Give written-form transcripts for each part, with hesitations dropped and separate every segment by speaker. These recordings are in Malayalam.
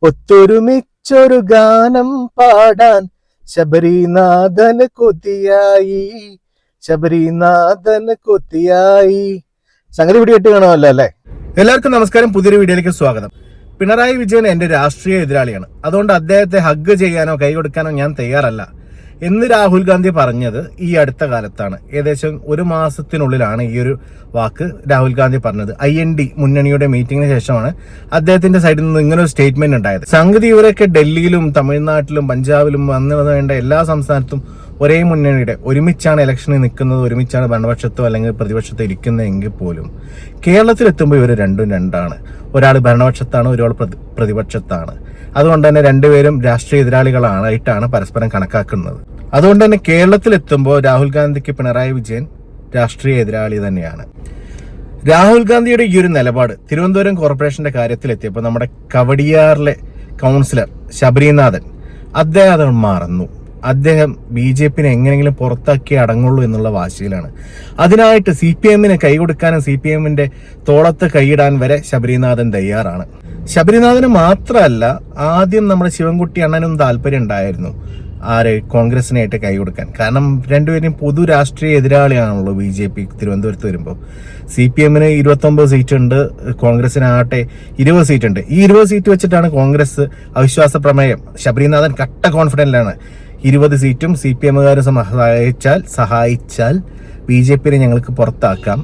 Speaker 1: ഒത്തൊരുമിച്ചൊരു ഗാനം പാടാൻ ശബരിനാഥന് കൊതിയായി, ശബരിനാഥന് കൊതിയായി. സംഗതി പിടിയിട്ട് കാണുമല്ലോ അല്ലേ? എല്ലാവർക്കും നമസ്കാരം, പുതിയൊരു വീഡിയോയിലേക്ക് സ്വാഗതം. പിണറായി വിജയൻ എന്റെ രാഷ്ട്രീയ എതിരാളിയാണ്. അതുകൊണ്ട് അദ്ദേഹത്തെ ഹഗ് ചെയ്യാനോ കൈ കൊടുക്കാനോ ഞാൻ തയ്യാറല്ല എന്ന് രാഹുൽ ഗാന്ധി പറഞ്ഞത് ഈ അടുത്ത കാലത്താണ്. ഏകദേശം ഒരു മാസത്തിനുള്ളിലാണ് ഈ ഒരു വാക്ക് രാഹുൽ ഗാന്ധി പറഞ്ഞത്. IND മുന്നണിയുടെ മീറ്റിംഗിന് ശേഷമാണ് അദ്ദേഹത്തിന്റെ സൈഡിൽ നിന്ന് ഇങ്ങനെ ഒരു സ്റ്റേറ്റ്മെന്റ് ഉണ്ടായത്. സംഗതി ഇവരൊക്കെ ഡൽഹിയിലും തമിഴ്നാട്ടിലും പഞ്ചാബിലും വേണ്ട എല്ലാ സംസ്ഥാനത്തും ഒരേ മുന്നണിയുടെ ഒരുമിച്ചാണ് ഇലക്ഷനിൽ നിൽക്കുന്നത്, ഒരുമിച്ചാണ് ഭരണപക്ഷത്തോ അല്ലെങ്കിൽ പ്രതിപക്ഷത്തോ ഇരിക്കുന്നതെങ്കിൽ പോലും കേരളത്തിലെത്തുമ്പോൾ ഇവർ രണ്ടും രണ്ടാണ്. ഒരാൾ ഭരണപക്ഷത്താണ്, ഒരാൾ പ്രതിപക്ഷത്താണ്. അതുകൊണ്ട് തന്നെ രണ്ടുപേരും രാഷ്ട്രീയ എതിരാളികളായിട്ടാണ് പരസ്പരം കണക്കാക്കുന്നത്. അതുകൊണ്ട് തന്നെ കേരളത്തിലെത്തുമ്പോൾ രാഹുൽ ഗാന്ധിക്ക് പിണറായി വിജയൻ രാഷ്ട്രീയ എതിരാളി തന്നെയാണ്. രാഹുൽ ഗാന്ധിയുടെ ഈ ഒരു നിലപാട് തിരുവനന്തപുരം കോർപ്പറേഷന്റെ കാര്യത്തിലെത്തിയപ്പോൾ നമ്മുടെ കവടിയാറിലെ കൗൺസിലർ ശബരിനാഥൻ അദ്ദേഹം അത് മറന്നു. അദ്ദേഹം BJPനെ എങ്ങനെയെങ്കിലും പുറത്താക്കി അടങ്ങുള്ളൂ എന്നുള്ള വാശിയിലാണ്. അതിനായിട്ട് CPMന് കൈകൊടുക്കാനും CPMന്റെ തോളത്ത് കൈയിടാൻ വരെ ശബരിനാഥൻ തയ്യാറാണ്. ശബരിനാഥന് മാത്രമല്ല, ആദ്യം നമ്മുടെ ശിവൻകുട്ടി അണ്ണനും താല്പര്യം ഉണ്ടായിരുന്നു കോൺഗ്രസിനായിട്ട് കൈ കൊടുക്കാൻ. കാരണം രണ്ടുപേരും പൊതു രാഷ്ട്രീയ എതിരാളിയാണല്ലോ BJP തിരുവനന്തപുരത്ത് വരുമ്പോൾ. CPMന് 29 സീറ്റ് ഉണ്ട്, കോൺഗ്രസിനാകട്ടെ 20 സീറ്റ് ഉണ്ട്. ഈ 20 സീറ്റ് വെച്ചിട്ടാണ് കോൺഗ്രസ് അവിശ്വാസ പ്രമേയം. ശബരിനാഥൻ കട്ട കോൺഫിഡന്റിലാണ് 20 സീറ്റും CPMകാർ സഹായിച്ചാൽ BJPനെ ഞങ്ങൾക്ക് പുറത്താക്കാം,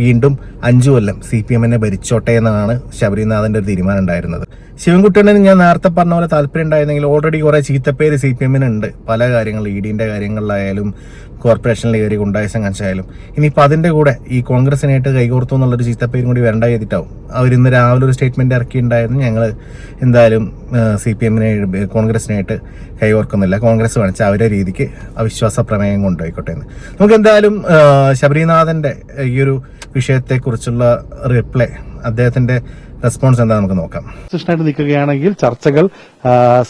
Speaker 1: വീണ്ടും 5 കൊല്ലം CPMനെ ഭരിച്ചോട്ടെ എന്നാണ് ശബരിനാഥന്റെ ഒരു തീരുമാനം ഉണ്ടായിരുന്നത്. ശിവൻകുട്ടനെ ഞാൻ നേരത്തെ പറഞ്ഞ പോലെ താല്പര്യം ഉണ്ടായിരുന്നെങ്കിൽ ഓൾറെഡി കുറെ ചീത്തപ്പേര് CPMനുണ്ട്. പല കാര്യങ്ങൾ, EDന്റെ കാര്യങ്ങളിലായാലും കോർപ്പറേഷനിൽ കയറി ഗുണ്ടായിസം കാണിച്ചായാലും. ഇനിയിപ്പോൾ അതിന്റെ കൂടെ ഈ കോൺഗ്രസിനായിട്ട് കൈകോർത്തു എന്നുള്ളൊരു ചീത്തപ്പേരും കൂടി വരണ്ട ചെയ്തിട്ടാവും. അവരിന്ന് രാവിലെ ഒരു സ്റ്റേറ്റ്മെന്റ് ഇറക്കിയിട്ടുണ്ടായിരുന്നു, ഞങ്ങൾ എന്തായാലും CPMനെ കോൺഗ്രസിനായിട്ട് കൈകോർക്കുന്നില്ല, കോൺഗ്രസ് കാണിച്ച അവരുടെ രീതിക്ക് അവിശ്വാസ പ്രമേയം കൊണ്ടുപോയിക്കോട്ടെ എന്ന്. നമുക്ക് എന്തായാലും ശബരിനാഥന്റെ ഈ ഒരു വിഷയത്തെക്കുറിച്ചുള്ള റിപ്ലൈ, അദ്ദേഹത്തിന്റെ റെസ്പോൺസ് എന്താ നമുക്ക് നോക്കാം.
Speaker 2: ആയിട്ട് നിൽക്കുകയാണെങ്കിൽ ചർച്ചകൾ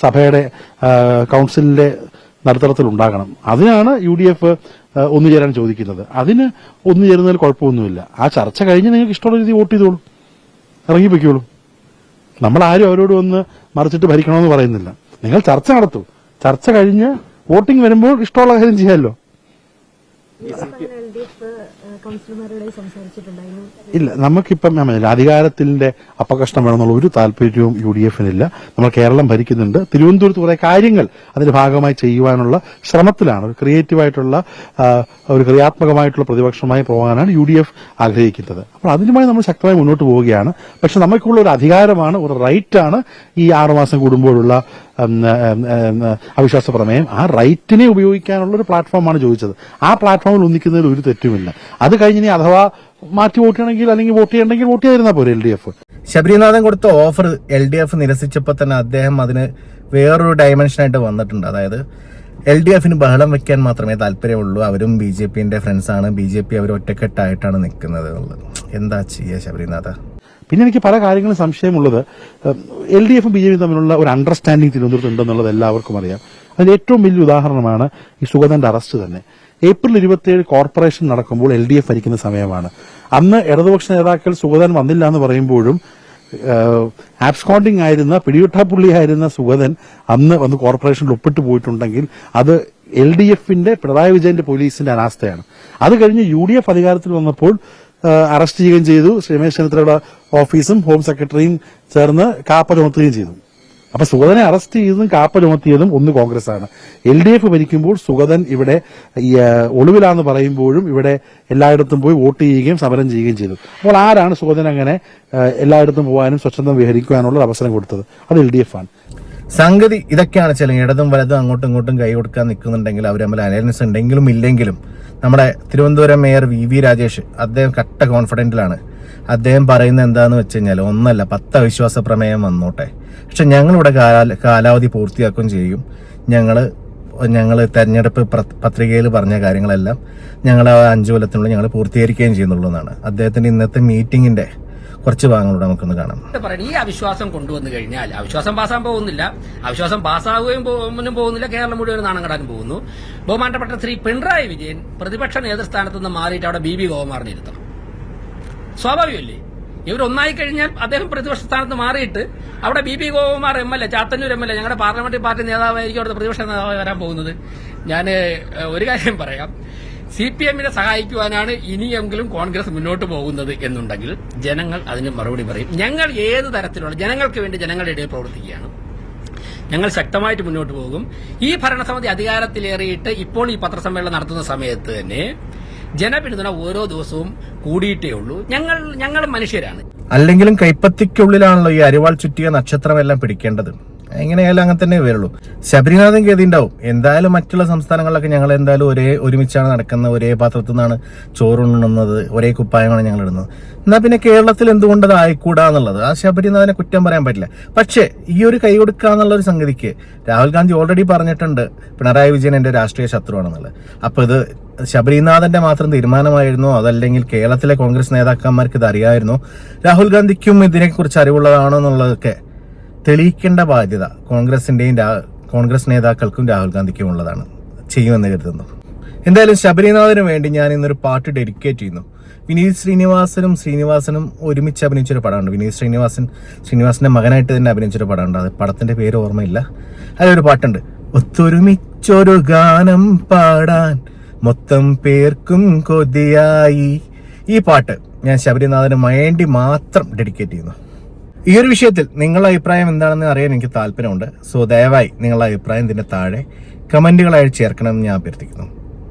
Speaker 2: സഭയുടെ കൗൺസിലിന്റെ നടുത്തളത്തിൽ ഉണ്ടാകണം. അതിനാണ് UDF ഒന്നുചേരാൻ ചോദിക്കുന്നത്. അതിന് ഒന്നുചേരുന്നതിൽ കുഴപ്പമൊന്നുമില്ല. ആ ചർച്ച കഴിഞ്ഞ് നിങ്ങൾക്ക് ഇഷ്ടമുള്ള രീതി വോട്ട് ചെയ്തോളൂ, ഇറങ്ങിപ്പോയിക്കോളൂ. നമ്മൾ ആരും അവരോട് വന്ന് മറിച്ചിട്ട് ഭരിക്കണമെന്ന് പറയുന്നില്ല. നിങ്ങൾ ചർച്ച നടത്തൂ. ചർച്ച കഴിഞ്ഞ് വോട്ടിംഗ് വരുമ്പോൾ ഇഷ്ടമുള്ള കാര്യം ചെയ്യാമല്ലോ. ഇല്ല, നമുക്കിപ്പം അധികാരത്തിന്റെ അപകർഷണം വേണമെന്നുള്ള ഒരു താല്പര്യവും UDFനില്ല. നമ്മൾ കേരളം ഭരിക്കുന്നുണ്ട്. തിരുവനന്തപുരത്ത് കുറെ കാര്യങ്ങൾ അതിന്റെ ഭാഗമായി ചെയ്യുവാനുള്ള ശ്രമത്തിലാണ്. ഒരു ക്രിയേറ്റീവായിട്ടുള്ള ഒരു ക്രിയാത്മകമായിട്ടുള്ള പ്രതിപക്ഷമായി പോകാനാണ് UDF ആഗ്രഹിക്കുന്നത്. അപ്പോൾ അതിനുമായി നമ്മൾ ശക്തമായി മുന്നോട്ട് പോവുകയാണ്. പക്ഷെ നമുക്കുള്ള ഒരു അധികാരമാണ്, ഒരു റൈറ്റാണ് ഈ 6 മാസം കൂടുമ്പോഴുള്ള അവിശ്വാസ പ്രമേയം. ആ റൈറ്റിനെ ഉപയോഗിക്കാനുള്ള ഒരു പ്ലാറ്റ്ഫോമാണ് ചോദിച്ചത്. ആ പ്ലാറ്റ്ഫോമിൽ ഒന്നിക്കുന്നതിൽ ഒരു തെറ്റുമില്ല. അത് കഴിഞ്ഞ് അഥവാ മാറ്റി വോട്ട് ചെയ്യണമെങ്കിൽ അല്ലെങ്കിൽ വോട്ട് ചെയ്യണമെങ്കിൽ വോട്ട് ചെയ്തിരുന്നാൽ പോരെ LDF.
Speaker 1: ശബരിനാഥൻ കൊടുത്ത ഓഫർ LDF നിരസിച്ചപ്പോൾ തന്നെ അദ്ദേഹം അതിന് വേറൊരു ഡയമെൻഷനായിട്ട് വന്നിട്ടുണ്ട്. അതായത് LDFന് ബഹളം വെക്കാൻ മാത്രമേ താല്പര്യമുള്ളൂ, അവരും BJPന്റെ ഫ്രണ്ട്സാണ്, BJP അവർ ഒറ്റക്കെട്ടായിട്ടാണ് നിൽക്കുന്നത് എന്നുള്ളത്. എന്താ ചെയ്യുക ശബരിനാഥ?
Speaker 2: പിന്നെ എനിക്ക് പല കാര്യങ്ങളും സംശയമുള്ളത്, LDFും BJPയും തമ്മിലുള്ള ഒരു അണ്ടർസ്റ്റാൻഡിംഗ് തിരുവനന്തപുരത്ത് ഉണ്ടെന്നുള്ളത് എല്ലാവർക്കും അറിയാം. അതിന് ഏറ്റവും വലിയ ഉദാഹരണമാണ് ഈ സുഗതന്റെ അറസ്റ്റ് തന്നെ. ഏപ്രിൽ 27 കോർപ്പറേഷൻ നടക്കുമ്പോൾ LDF ഭരിക്കുന്ന സമയമാണ്. അന്ന് ഇടതുപക്ഷ നേതാക്കൾ സുഗതൻ വന്നില്ല എന്ന് പറയുമ്പോഴും ആബ്സ്കോണ്ടിംഗ് ആയിരുന്ന, പിടിവിട്ടാപ്പുള്ളിയായിരുന്ന സുഗതൻ അന്ന് വന്ന് കോർപ്പറേഷനിൽ ഒപ്പിട്ട് പോയിട്ടുണ്ടെങ്കിൽ അത് LDFന്റെ പിണറായി വിജയന്റെ പോലീസിന്റെ അനാസ്ഥയാണ്. അത് കഴിഞ്ഞ് UDF അധികാരത്തിൽ വന്നപ്പോൾ അറസ്റ്റ് ചെയ്യുകയും ചെയ്തു. രമേശ് ചെന്നിത്തലയുടെ ഓഫീസും ഹോം സെക്രട്ടറിയും ചേർന്ന് കാപ്പ ചുമത്തുകയും ചെയ്തു. അപ്പൊ സുഗതനെ അറസ്റ്റ് ചെയ്തതും കാപ്പ ചുമത്തിയതും ഒന്ന് കോൺഗ്രസ് ആണ്. LDF ഭരിക്കുമ്പോൾ സുഗതൻ ഇവിടെ ഒളിവിലാന്ന് പറയുമ്പോഴും ഇവിടെ എല്ലായിടത്തും പോയി വോട്ട് ചെയ്യുകയും സമരം ചെയ്യുകയും ചെയ്തു. അപ്പോൾ ആരാണ് സുഗതൻ അങ്ങനെ എല്ലായിടത്തും പോകാനും സ്വച്ഛന്തം വിഹരിക്കുവാനുള്ള അവസരം കൊടുത്തത്? അത് LDF ആണ്.
Speaker 1: സംഗതി ഇതൊക്കെയാണ്. ചില ഇടതും വലതും അങ്ങോട്ടും ഇങ്ങോട്ടും കൈ കൊടുക്കാൻ നിൽക്കുന്നുണ്ടെങ്കിൽ അവർ തമ്മിൽ അലയൻസ് ഉണ്ടെങ്കിലും ഇല്ലെങ്കിലും നമ്മുടെ തിരുവനന്തപുരം മേയർ VV രാജേഷ് അദ്ദേഹം കട്ട കോൺഫിഡന്റിലാണ്. അദ്ദേഹം പറയുന്നത് എന്താന്ന് വെച്ച് കഴിഞ്ഞാൽ, ഒന്നല്ല 10 അവിശ്വാസ പ്രമേയം വന്നോട്ടെ, പക്ഷെ ഞങ്ങളിവിടെ കാലാവധി പൂർത്തിയാക്കുകയും ചെയ്യും. ഞങ്ങൾ തെരഞ്ഞെടുപ്പ് പത്രികയിൽ പറഞ്ഞ കാര്യങ്ങളെല്ലാം ഞങ്ങൾ 5 കൊല്ലത്തിനുള്ളിൽ ഞങ്ങൾ പൂർത്തീകരിക്കുകയും ചെയ്യുന്നുള്ളൂ എന്നാണ് അദ്ദേഹത്തിന്റെ ഇന്നത്തെ മീറ്റിംഗിന്റെ കുറച്ച് ഭാഗങ്ങളൂടെ നമുക്കൊന്ന് കാണാം.
Speaker 3: ഈ അവിശ്വാസം കൊണ്ടുവന്നു കഴിഞ്ഞാൽ അവിശ്വാസം പാസ്സാൻ പോകുന്നില്ല, അവിശ്വാസം പാസ്സാവുകയും പോകുന്നില്ല, കേരളം മുഴുവൻ നാണം കെടാൻ പോകുന്നു. ബഹുമാനപ്പെട്ട ശ്രീ പിണറായി വിജയൻ പ്രതിപക്ഷ നേതൃസ്ഥാനത്ത് നിന്ന് മാറിയിട്ട് അവിടെ BB ഗോകുമാറിനെ ഇരുത്തണം. സ്വാഭാവികമല്ലേ? ഇവരൊന്നായി കഴിഞ്ഞാൽ അദ്ദേഹം പ്രതിപക്ഷ സ്ഥാനത്ത് മാറിയിട്ട് അവിടെ B Gopakumar MLA, Chathannoor MLA, ഞങ്ങളുടെ പാർലമെന്ററി പാർട്ടി നേതാവായിരിക്കും അവിടുത്തെ പ്രതിപക്ഷ നേതാവായി വരാൻ പോകുന്നത്. ഞാൻ ഒരു കാര്യം പറയാം, CPM-നെ സഹായിക്കുവാനാണ് ഇനിയെങ്കിലും കോൺഗ്രസ് മുന്നോട്ട് പോകുന്നത് എന്നുണ്ടെങ്കിൽ ജനങ്ങൾ അതിന് മറുപടി പറയും. ഞങ്ങൾ ഏത് തരത്തിലുള്ള ജനങ്ങൾക്ക് വേണ്ടി ജനങ്ങളുടെ ഇടയിൽ പ്രവർത്തിക്കുകയാണ്. ഞങ്ങൾ ശക്തമായിട്ട് മുന്നോട്ട് പോകും. ഈ ഭരണസമിതി അധികാരത്തിലേറിയിട്ട് ഇപ്പോൾ ഈ പത്രസമ്മേളനം നടത്തുന്ന സമയത്ത് തന്നെ ജനപിന്തുണ ഓരോ ദിവസവും കൂടിയിട്ടേ ഉള്ളൂ. ഞങ്ങൾ മനുഷ്യരാണ്.
Speaker 1: അല്ലെങ്കിലും കൈപ്പത്തിക്കുള്ളിലാണല്ലോ ഈ അരിവാൾ ചുറ്റിയ നക്ഷത്രമെല്ലാം പിടിക്കേണ്ടത്. എങ്ങനെയായാലും അങ്ങനെ തന്നെ വരുള്ളൂ. ശബരിനാഥൻ ഗതി ഉണ്ടാവും. എന്തായാലും മറ്റുള്ള സംസ്ഥാനങ്ങളിലൊക്കെ ഞങ്ങൾ എന്തായാലും ഒരുമിച്ചാണ് നടക്കുന്നത്, ഒരേ പാത്രത്തിൽ നിന്നാണ് ചോറുണ്ണുന്നത്, ഒരേ കുപ്പായമാണ് ഞങ്ങൾ ഇടുന്നത്. എന്നാൽ പിന്നെ കേരളത്തിൽ എന്തുകൊണ്ട് അത് ആയിക്കൂടാന്നുള്ളത് ആ ശബരിനാഥനെ കുറ്റം പറയാൻ പറ്റില്ല. പക്ഷേ ഈ ഒരു കൈ കൊടുക്കാന്നുള്ള ഒരു സംഗതിക്ക് രാഹുൽ ഗാന്ധി ഓൾറെഡി പറഞ്ഞിട്ടുണ്ട് പിണറായി വിജയൻ എന്റെ രാഷ്ട്രീയ ശത്രുവാണെന്നുള്ളത്. അപ്പൊ ഇത് ശബരിനാഥന്റെ മാത്രം തീരുമാനമായിരുന്നോ, അതല്ലെങ്കിൽ കേരളത്തിലെ കോൺഗ്രസ് നേതാക്കന്മാർക്ക് ഇത് അറിയായിരുന്നോ, രാഹുൽ ഗാന്ധിക്കും ഇതിനെക്കുറിച്ച് അറിവുള്ളതാണോ എന്നുള്ളതൊക്കെ തെളിയിക്കേണ്ട ബാധ്യത കോൺഗ്രസ് നേതാക്കൾക്കും രാഹുൽ ഗാന്ധിക്കും ഉള്ളതാണ്. ചെയ്യുമെന്ന് കരുതുന്നു. എന്തായാലും ശബരിനാഥന് വേണ്ടി ഞാൻ ഇന്നൊരു പാട്ട് ഡെഡിക്കേറ്റ് ചെയ്യുന്നു. വിനീത് ശ്രീനിവാസനും ഒരുമിച്ച് അഭിനയിച്ചൊരു പടമുണ്ട്. വിനീത് ശ്രീനിവാസന്റെ മകനായിട്ട് തന്നെ അഭിനയിച്ചൊരു പടമുണ്ട്. അത് പടത്തിന്റെ പേര് ഓർമ്മയില്ല. അതിലൊരു പാട്ടുണ്ട്, ഒത്തൊരുമിച്ചൊരു ഗാനം പാടാൻ മൊത്തം പേർക്കും കൊതിയായി. ഈ പാട്ട് ഞാൻ ശബരിനാഥന് വേണ്ടി മാത്രം ഡെഡിക്കേറ്റ് ചെയ്യുന്നു. ഈ ഒരു വിഷയത്തിൽ നിങ്ങളുടെ അഭിപ്രായം എന്താണെന്ന് അറിയാൻ എനിക്ക് താല്പര്യമുണ്ട്. സോ ദയവായി നിങ്ങളുടെ അഭിപ്രായം ഇതിന്റെ താഴെ കമന്റുകളായി ചേർക്കണമെന്ന് ഞാൻ അഭ്യർത്ഥിക്കുന്നു.